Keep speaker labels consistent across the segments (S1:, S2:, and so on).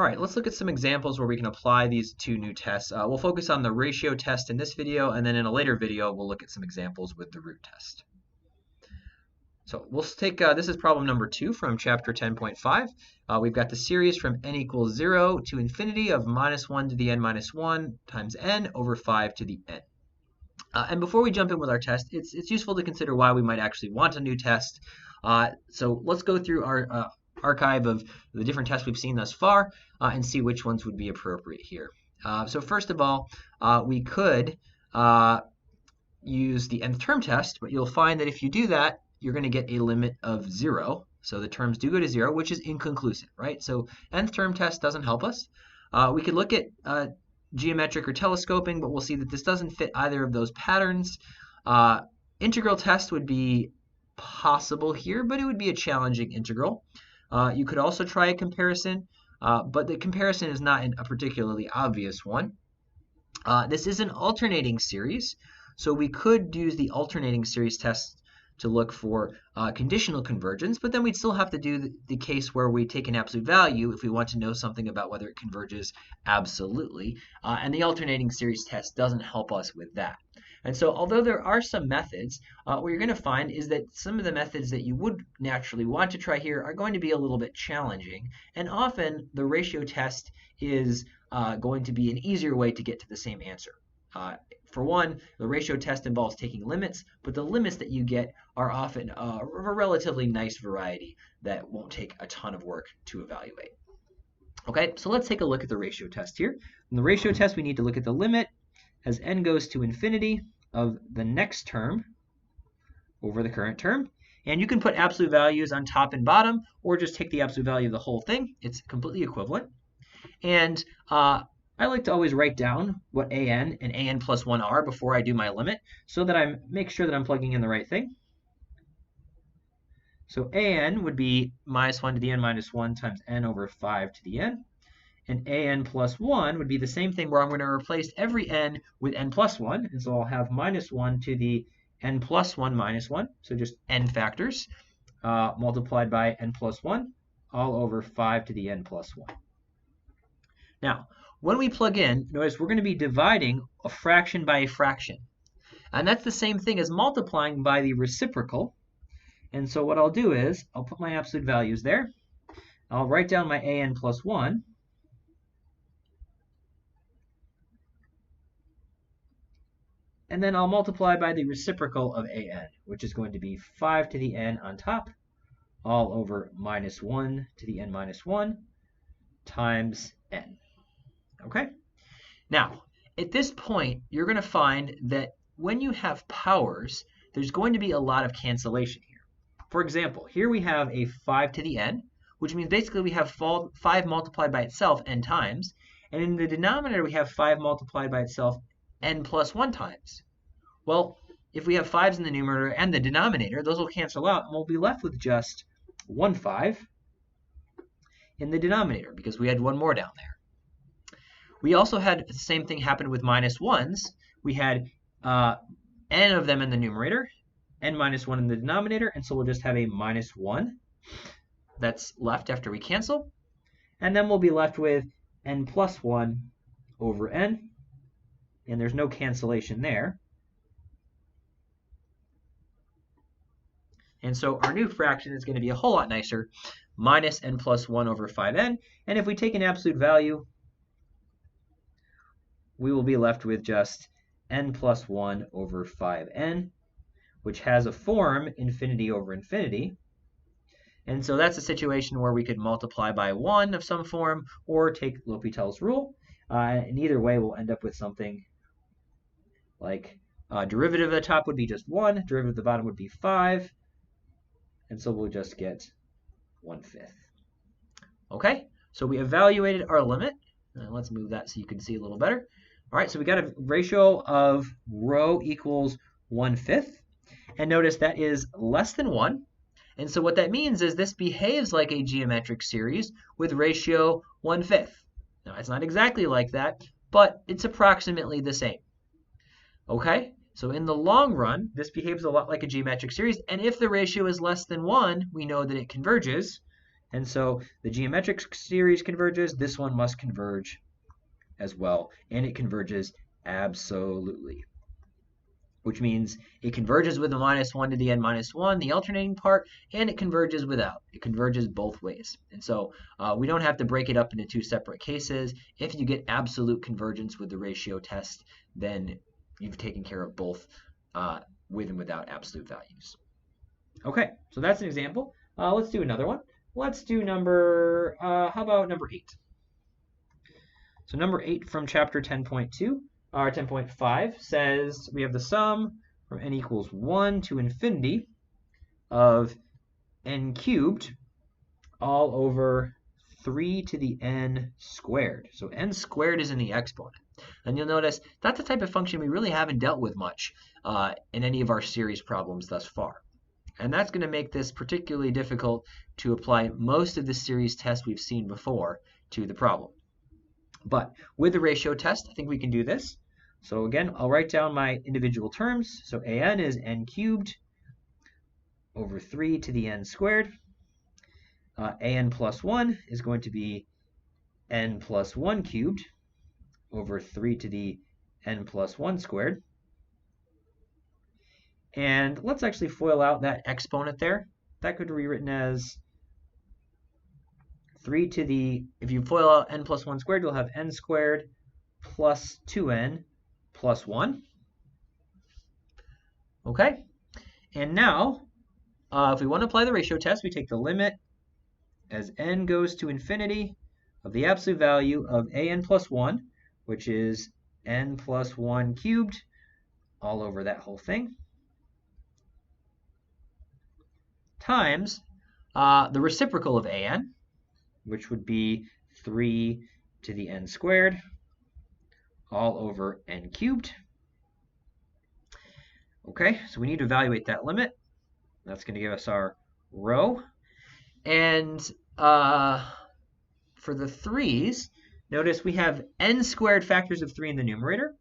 S1: All right, let's look at some examples where we can apply these two new tests. We'll focus on the ratio test in this video, and then in a later video, we'll look at some examples with the root test. So we'll take, this is problem number 2 from chapter 10.5. We've got the series from n equals 0 to infinity of minus 1 to the n minus 1 times n over 5 to the n. And before we jump in with our test, it's useful to consider why we might actually want a new test. So let's go through our archive of the different tests we've seen thus far and see which ones would be appropriate here. So first of all, we could use the nth term test, but you'll find that if you do that, you're going to get a limit of 0. So the terms do go to 0, which is inconclusive, right? So nth term test doesn't help us. We could look at geometric or telescoping, but we'll see that this doesn't fit either of those patterns. Integral test would be possible here, but it would be a challenging integral. You could also try a comparison, but the comparison is not a particularly obvious one. This is an alternating series, so we could use the alternating series test to look for conditional convergence, but then we'd still have to do the case where we take an absolute value if we want to know something about whether it converges absolutely, and the alternating series test doesn't help us with that. And so although there are some methods, what you're going to find is that some of the methods that you would naturally want to try here are going to be a little bit challenging, and often the ratio test is going to be an easier way to get to the same answer. For one, the ratio test involves taking limits, but the limits that you get are often a relatively nice variety that won't take a ton of work to evaluate. Okay, so let's take a look at the ratio test here. In the ratio test, we need to look at the limit as n goes to infinity of the next term over the current term. And you can put absolute values on top and bottom, or just take the absolute value of the whole thing. It's completely equivalent. And I like to always write down what an and an plus 1 are before I do my limit, so that I make sure that I'm plugging in the right thing. So an would be minus 1 to the n minus 1 times n over 5 to the n. And an plus 1 would be the same thing, where I'm going to replace every n with n plus 1. And so I'll have minus 1 to the n plus 1 minus 1, so just n factors, multiplied by n plus 1, all over 5 to the n plus 1. Now, when we plug in, notice we're going to be dividing a fraction by a fraction. And that's the same thing as multiplying by the reciprocal. And so what I'll do is, I'll put my absolute values there. I'll write down my an plus 1. And then I'll multiply by the reciprocal of an, which is going to be 5 to the n on top, all over minus 1 to the n minus 1 times n. Okay? Now, at this point, you're going to find that when you have powers, there's going to be a lot of cancellation here. For example, here we have a 5 to the n, which means basically we have 5 multiplied by itself n times, and in the denominator we have 5 multiplied by itself n plus 1 times. Well, if we have 5's in the numerator and the denominator, those will cancel out, and we'll be left with just 1 5 in the denominator, because we had one more down there. We also had the same thing happen with minus 1's. We had n of them in the numerator, n minus 1 in the denominator, and so we'll just have a minus 1 that's left after we cancel. And then we'll be left with n plus 1 over n, and there's no cancellation there. And so our new fraction is going to be a whole lot nicer, minus n plus 1 over 5n. And if we take an absolute value, we will be left with just n plus 1 over 5n, which has a form infinity over infinity. And so that's a situation where we could multiply by 1 of some form, or take L'Hopital's rule. And either way, we'll end up with something like derivative of the top would be just 1, derivative of the bottom would be 5, and so we'll just get 1/5. Okay, so we evaluated our limit. Let's move that so you can see a little better. All right, so we got a ratio of rho equals 1/5, and notice that is less than 1. And so what that means is this behaves like a geometric series with ratio 1/5. Now, it's not exactly like that, but it's approximately the same. Okay, so in the long run, this behaves a lot like a geometric series, and if the ratio is less than 1, we know that it converges. And so the geometric series converges. This one must converge as well, and it converges absolutely, which means it converges with the -1 to the n minus 1, the alternating part, and it converges without. It converges both ways. And so we don't have to break it up into two separate cases. If you get absolute convergence with the ratio test, then you've taken care of both with and without absolute values. Okay, so that's an example. Let's do another one. Let's do how about number 8? So number 8 from chapter 10.2, or 10.5 says we have the sum from n equals 1 to infinity of n cubed all over 3 to the n squared. So n squared is in the exponent. And you'll notice that's a type of function we really haven't dealt with much in any of our series problems thus far. And that's going to make this particularly difficult to apply most of the series tests we've seen before to the problem. But with the ratio test, I think we can do this. So again, I'll write down my individual terms. So an is n cubed over 3 to the n squared. An plus 1 is going to be n plus 1 cubed over 3 to the n plus 1 squared. And let's actually FOIL out that exponent there. That could be rewritten as 3 to the, if you FOIL out n plus 1 squared, you'll have n squared plus 2n plus 1. Okay? And now, if we want to apply the ratio test, we take the limit as n goes to infinity of the absolute value of an plus 1, which is n plus 1 cubed, all over that whole thing, times the reciprocal of an, which would be 3 to the n squared, all over n cubed. Okay, so we need to evaluate that limit. That's going to give us our rho. And for the 3's, notice we have n squared factors of 3 in the numerator,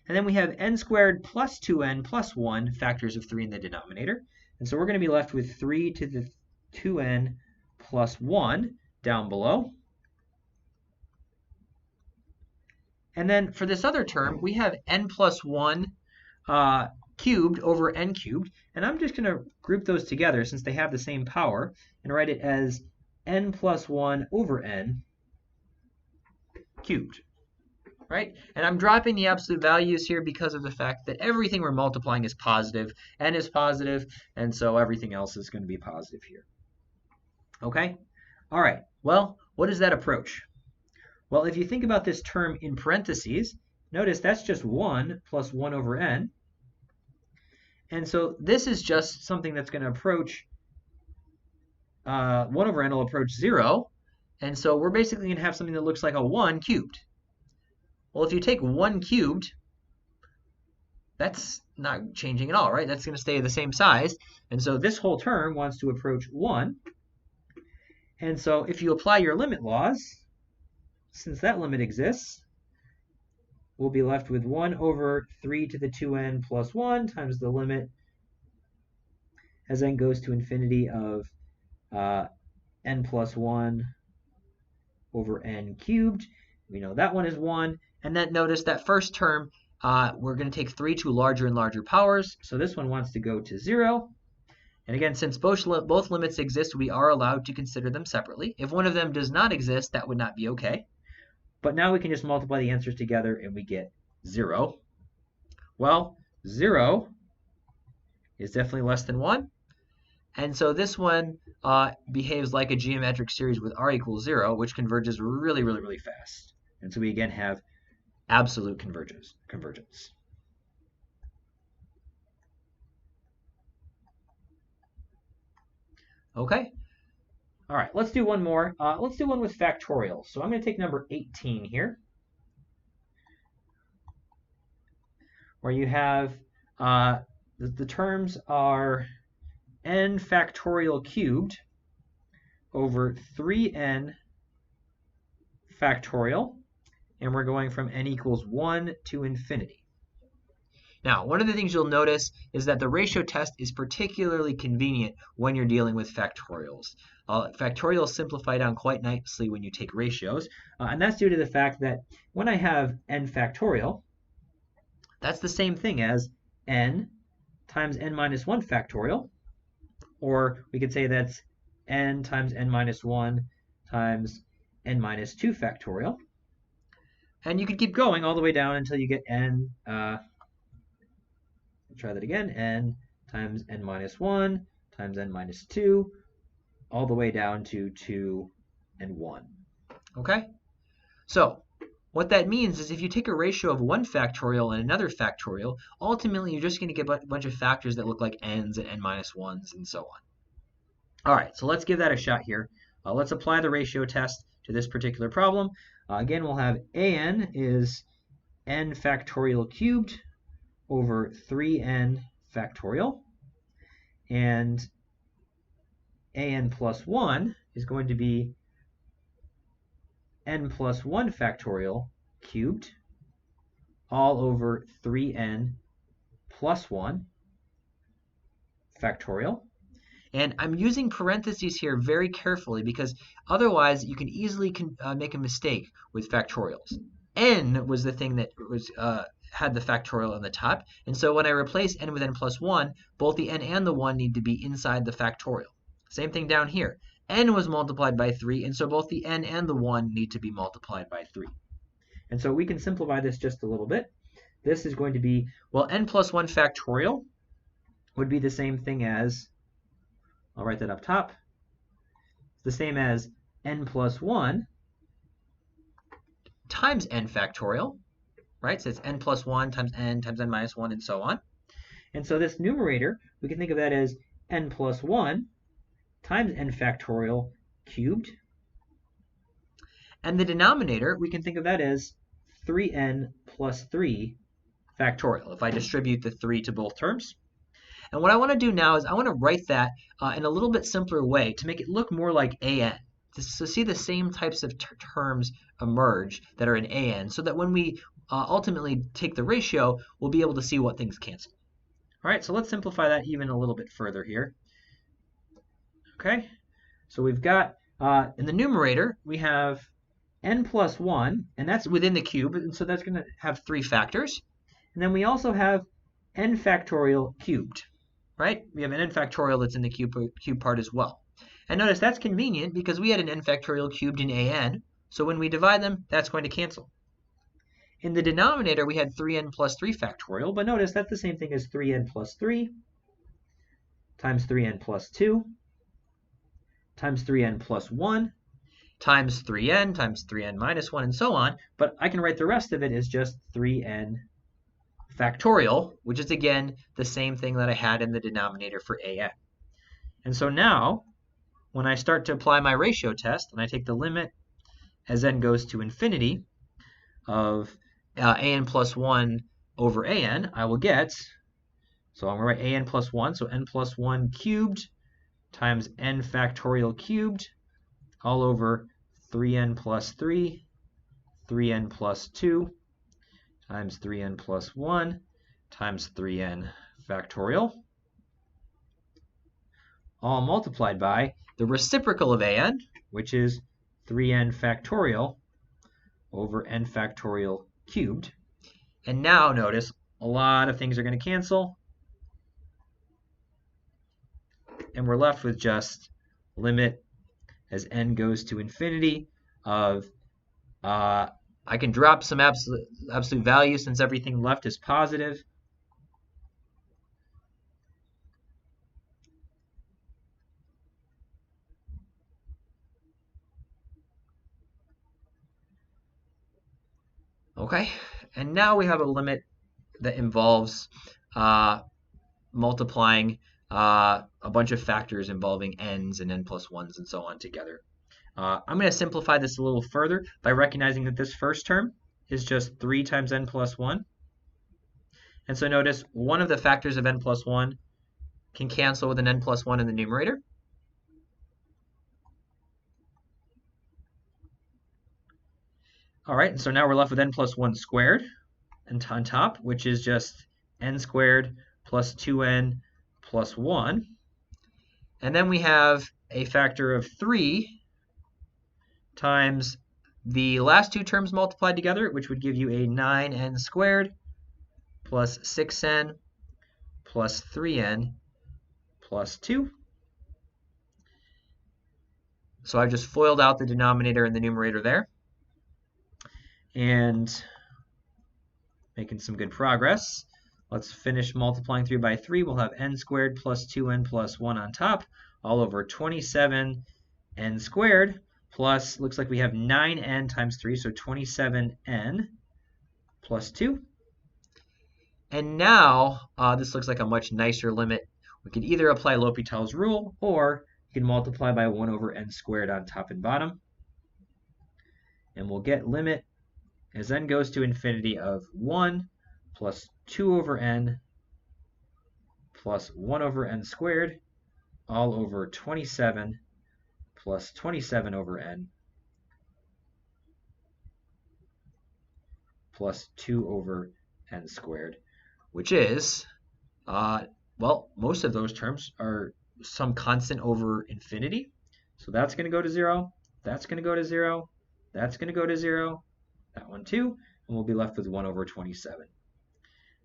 S1: and then we have n squared plus 2n plus 1 factors of 3 in the denominator. And so we're going to be left with 3 to the 2n plus 1 down below. And then for this other term, we have n plus 1 cubed over n cubed. And I'm just going to group those together since they have the same power and write it as n plus 1 over n cubed. Right? And I'm dropping the absolute values here because of the fact that everything we're multiplying is positive, n is positive, and so everything else is going to be positive here. Okay? All right. Well, what is that approach? Well, if you think about this term in parentheses, notice that's just 1 plus 1 over n. And so this is just something that's going to approach, 1 over n will approach 0. And so we're basically going to have something that looks like a 1 cubed. Well, if you take 1 cubed, that's not changing at all, right? That's going to stay the same size. And so this whole term wants to approach 1. And so if you apply your limit laws, since that limit exists, we'll be left with 1 over 3 to the 2n plus 1 times the limit as n goes to infinity of n plus 1 over n cubed. We know that one is 1. And then notice that first term, we're going to take 3 to larger and larger powers. So this one wants to go to 0. And again, since both limits exist, we are allowed to consider them separately. If one of them does not exist, that would not be okay. But now we can just multiply the answers together and we get 0. Well, 0 is definitely less than 1. And so this one behaves like a geometric series with r equals 0, which converges really, really, really fast. And so we again have absolute convergence. Okay. All right, let's do one more. Let's do one with factorials. So I'm going to take number 18 here, where you have the terms are n factorial cubed over 3n factorial, and we're going from n equals 1 to infinity. Now, one of the things you'll notice is that the ratio test is particularly convenient when you're dealing with factorials. Factorials simplify down quite nicely when you take ratios, and that's due to the fact that when I have n factorial, that's the same thing as n times n minus 1 factorial, or we could say that's n times n minus 1 times n minus 2 factorial. And you could keep going all the way down until you get n, try that again, n times n minus 1 times n minus 2, all the way down to 2 and 1. Okay? So what that means is if you take a ratio of one factorial and another factorial, ultimately you're just going to get a bunch of factors that look like n's and n minus 1's and so on. All right, so let's give that a shot here. Let's apply the ratio test to this particular problem. Again, we'll have an is n factorial cubed over 3n factorial, and an plus 1 is going to be n plus 1 factorial cubed all over 3n plus 1 factorial. And I'm using parentheses here very carefully because otherwise you can easily make a mistake with factorials. N was the thing that was had the factorial on the top, and so when I replace n with n plus 1, both the n and the 1 need to be inside the factorial. Same thing down here. N was multiplied by 3, and so both the n and the 1 need to be multiplied by 3. And so we can simplify this just a little bit. This is going to be, well, n plus 1 factorial would be the same thing as, I'll write that up top, the same as n plus 1 times n factorial, right? So it's n plus 1 times n minus 1, and so on. And so this numerator, we can think of that as n plus 1 times n factorial cubed. And the denominator, we can think of that as 3n plus 3 factorial, if I distribute the 3 to both terms. And what I want to do now is I want to write that in a little bit simpler way to make it look more like an. So see the same types of terms emerge that are in an, so that when we ultimately take the ratio, we'll be able to see what things cancel. All right, so let's simplify that even a little bit further here. Okay, so we've got, in the numerator, we have n plus 1, and that's within the cube, and so that's going to have 3 factors. And then we also have n factorial cubed, right? We have an n factorial that's in the cube part as well. And notice that's convenient because we had an n factorial cubed in an, so when we divide them, that's going to cancel. In the denominator, we had 3n plus 3 factorial, but notice that's the same thing as 3n plus 3 times 3n plus 2 times 3n plus 1 times 3n minus 1, and so on. But I can write the rest of it as just 3n factorial, which is, again, the same thing that I had in the denominator for an. And so now, when I start to apply my ratio test, and I take the limit as n goes to infinity of an plus 1 over an, I will get, so I'm going to write an plus 1, so n plus 1 cubed times n factorial cubed all over 3n plus 3, 3n plus 2, times 3n plus 1 times 3n factorial, all multiplied by the reciprocal of an, which is 3n factorial over n factorial cubed. And now notice a lot of things are going to cancel, and we're left with just limit as n goes to infinity of, I can drop some absolute values since everything left is positive. Okay, and now we have a limit that involves multiplying a bunch of factors involving n's and n plus 1's and so on together. I'm going to simplify this a little further by recognizing that this first term is just 3 times n plus 1. And so notice one of the factors of n plus 1 can cancel with an n plus 1 in the numerator. All right, and so now we're left with n plus 1 squared and on top, which is just n squared plus 2n plus 1. And then we have a factor of 3 times the last two terms multiplied together, which would give you a 9n squared plus 6n plus 3n plus 2. So I've just FOILed out the denominator and the numerator there. And making some good progress. Let's finish multiplying through by 3. We'll have n squared plus 2n plus 1 on top, all over 27n squared, plus, looks like we have 9n times 3, so 27n plus 2. And now, this looks like a much nicer limit. We could either apply L'Hopital's rule, or you can multiply by 1 over n squared on top and bottom. And we'll get limit as n goes to infinity of 1 plus 2 over n plus 1 over n squared, all over 27 plus 27 over n plus 2 over n squared, which is, well, most of those terms are some constant over infinity. So that's going to go to 0, that's going to go to 0, that's going to go to 0, that one too, and we'll be left with 1 over 27.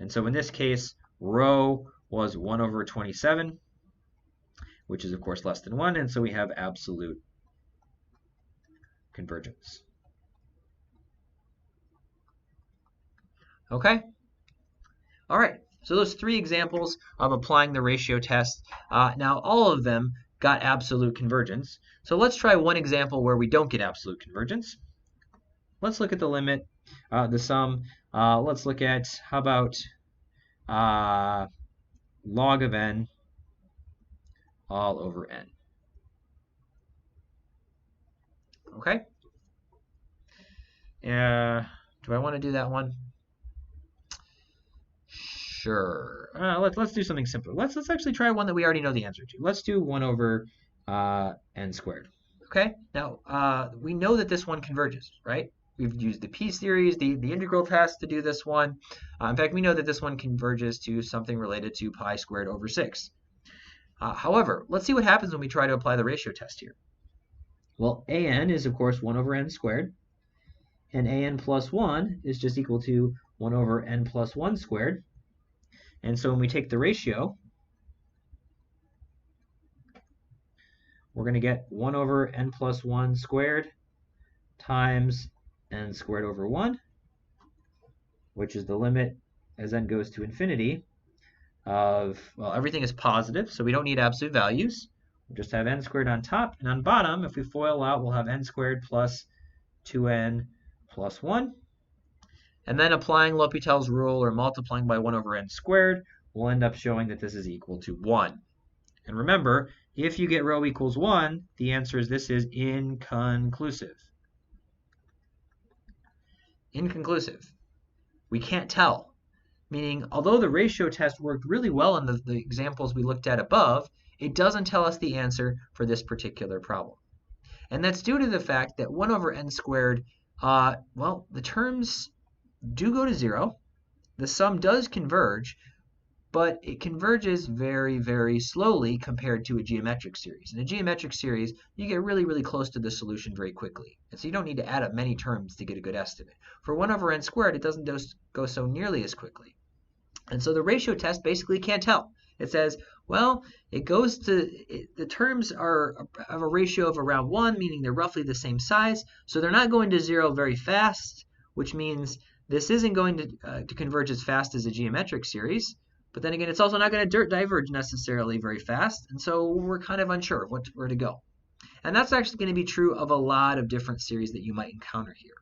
S1: And so in this case, rho was 1 over 27, which is of course less than 1, and so we have absolute convergence. Okay? All right, so those 3 examples of applying the ratio test. Now all of them got absolute convergence. So let's try one example where we don't get absolute convergence. Let's look at the limit, the sum. Let's look at, how about log of n all over n. Okay? Do I want to do that one? Sure. Let's do something simpler. Let's actually try one that we already know the answer to. Let's do 1 over n squared. Okay? Now, we know that this one converges, right? We've used the p-series, the integral test to do this one. In fact, we know that this one converges to something related to pi squared over 6. However, let's see what happens when we try to apply the ratio test here. Well, an is, of course, 1 over n squared. And an plus 1 is just equal to 1 over n plus 1 squared. And so when we take the ratio, we're going to get 1 over n plus 1 squared times n squared over 1, which is the limit as n goes to infinity of, well, everything is positive, so we don't need absolute values. We'll just have n squared on top, and on bottom, if we FOIL out, we'll have n squared plus 2n plus 1. And then applying L'Hopital's rule or multiplying by 1 over n squared, we'll end up showing that this is equal to 1. And remember, if you get rho equals 1, the answer is this is inconclusive. Inconclusive. We can't tell. Meaning, although the ratio test worked really well in the examples we looked at above, it doesn't tell us the answer for this particular problem. And that's due to the fact that 1 over n squared, well, the terms do go to 0. The sum does converge, but it converges very, very slowly compared to a geometric series. In a geometric series, you get really, really close to the solution very quickly. And so you don't need to add up many terms to get a good estimate. For 1 over n squared, it doesn't go so nearly as quickly. And so the ratio test basically can't tell. It says, well, it goes to, the terms are of a ratio of around 1, meaning they're roughly the same size. So they're not going to 0 very fast, which means this isn't going to converge as fast as a geometric series. But then again, it's also not going to diverge necessarily very fast. And so we're kind of unsure of where to go. And that's actually going to be true of a lot of different series that you might encounter here.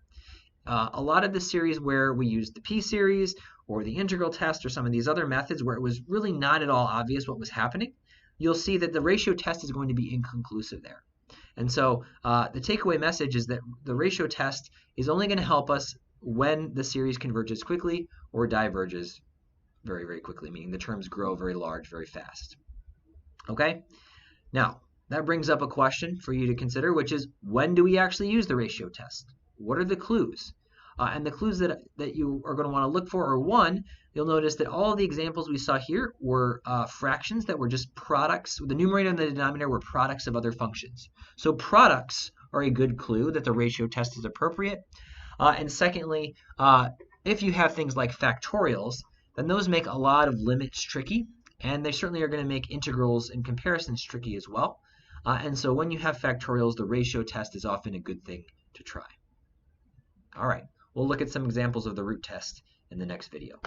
S1: A lot of the series where we use the p-series or the integral test or some of these other methods where it was really not at all obvious what was happening, you'll see that the ratio test is going to be inconclusive there. And so the takeaway message is that the ratio test is only going to help us when the series converges quickly or diverges very, very quickly, meaning the terms grow very large, very fast. Okay? Now, that brings up a question for you to consider, which is, when do we actually use the ratio test? What are the clues? And the clues that you are going to want to look for are, 1, you'll notice that all of the examples we saw here were fractions that were just products. The numerator and the denominator were products of other functions. So products are a good clue that the ratio test is appropriate. And secondly, if you have things like factorials, then those make a lot of limits tricky, and they certainly are going to make integrals and comparisons tricky as well. And so when you have factorials, the ratio test is often a good thing to try. All right, we'll look at some examples of the root test in the next video.